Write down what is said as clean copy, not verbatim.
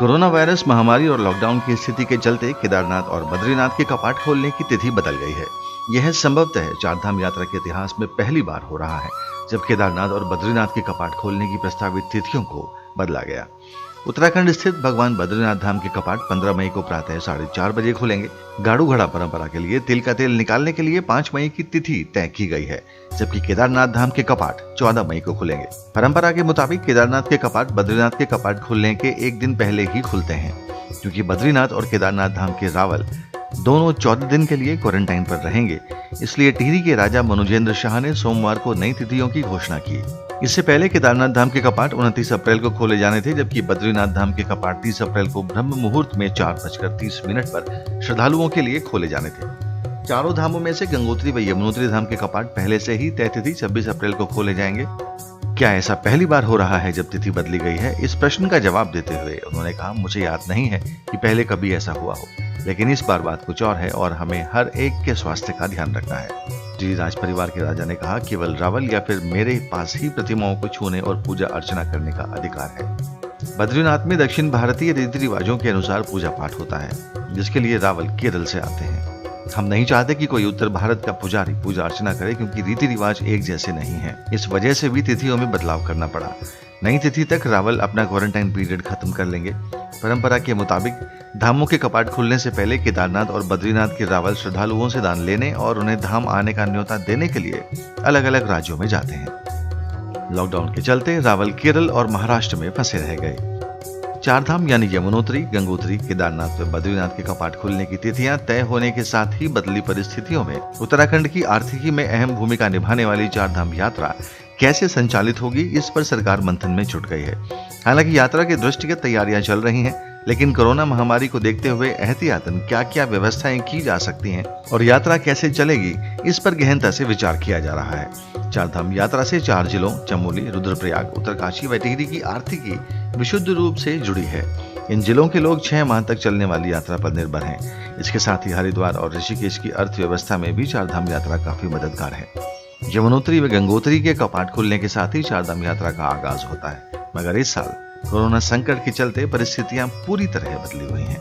Corona virus महामारी और lockdown की स्थिति के चलते केदारनाथ और बद्रीनाथ के कपाट खोलने की तिथि बदल गई है। यह संभवतः चारधाम यात्रा के इतिहास में पहली बार हो रहा है जब केदारनाथ और बद्रीनाथ के कपाट खोलने की प्रस्तावित तिथियों को बदला गया। उत्तराखंड स्थित भगवान बद्रीनाथ धाम के कपाट 15 मई को प्रातः 4:30 बजे खुलेंगे। गाड़ू घड़ा परंपरा के लिए तिल का तेल निकालने के लिए 5 मई की तिथि तय की गई है, जबकि केदारनाथ धाम के कपाट 14 मई को खुलेंगे। परंपरा के मुताबिक केदारनाथ के कपाट बद्रीनाथ के कपाट खुलने के एक दिन पहले ही खुलते हैं, क्योंकि बद्रीनाथ और केदारनाथ धाम के रावल दोनों 14 दिन के लिए क्वारंटाइन पर रहेंगे। इसलिए टिहरी के राजा मनुजेंद्र शाह ने सोमवार को नई तिथियों की घोषणा की। इससे पहले केदारनाथ धाम के कपाट 29 अप्रैल को खोले जाने थे, जबकि बद्रीनाथ धाम के कपाट 30 अप्रैल को ब्रह्म मुहूर्त में 4:30 पर श्रद्धालुओं के लिए खोले जाने थे। चारों धामों में से गंगोत्री व यमुनोत्री धाम के कपाट पहले से ही तय तिथि 26 अप्रैल को खोले जाएंगे। क्या ऐसा पहली बार हो रहा है जब तिथि बदली गई है? इस प्रश्न का जवाब देते हुए उन्होंने कहा, मुझे याद नहीं है कि पहले कभी ऐसा हुआ हो, लेकिन इस बार बात कुछ और है और हमें हर एक के स्वास्थ्य का ध्यान रखना है। जी राज परिवार के राजा ने कहा, केवल रावल या फिर मेरे पास ही प्रतिमाओं को छूने और पूजा अर्चना करने का अधिकार है। बद्रीनाथ में दक्षिण भारतीय रीति रिवाजों के अनुसार पूजा पाठ होता है, जिसके लिए रावल केरल से आते हैं। हम नहीं चाहते कि कोई उत्तर भारत का पुजारी पूजा अर्चना करे, क्योंकि रीति रिवाज एक जैसे नहीं हैं। इस वजह से भी तिथियों में बदलाव करना पड़ा। नई तिथि तक रावल अपना क्वारंटाइन पीरियड खत्म कर लेंगे। परंपरा के मुताबिक धामों के कपाट खुलने से पहले केदारनाथ और बद्रीनाथ के रावल श्रद्धालुओं से दान लेने और उन्हें धाम आने का न्योता देने के लिए अलग अलग राज्यों में जाते हैं। लॉकडाउन के चलते रावल केरल और महाराष्ट्र में फंसे रह गए। चारधाम यानी यमुनोत्री, गंगोत्री, केदारनाथ व बद्रीनाथ के कपाट खुलने की तिथियां तय होने के साथ ही बदली परिस्थितियों में उत्तराखंड की आर्थिकी में अहम भूमिका निभाने वाली चारधाम यात्रा कैसे संचालित होगी, इस पर सरकार मंथन में जुट गई है। हालांकि यात्रा की दृष्टिगत तैयारियां चल रही हैं, लेकिन कोरोना महामारी को देखते हुए एहतियातन क्या क्या व्यवस्थाएं की जा सकती हैं और यात्रा कैसे चलेगी, इस पर गहनता से विचार किया जा रहा है। चारधाम यात्रा से 4 जिलों चमोली, रुद्रप्रयाग, उत्तरकाशी व टिहरी की आर्थिकी विशुद्ध रूप से जुड़ी है। इन जिलों के लोग 6 माह तक चलने वाली यात्रा पर निर्भर हैं। इसके साथ ही हरिद्वार और ऋषिकेश की अर्थव्यवस्था में भी चारधाम यात्रा काफी मददगार है। यमुनोत्री व गंगोत्री के कपाट खुलने के साथ ही चारधाम यात्रा का आगाज होता है, मगर इस साल कोरोना संकट के चलते परिस्थितियां पूरी तरह बदली हुई हैं।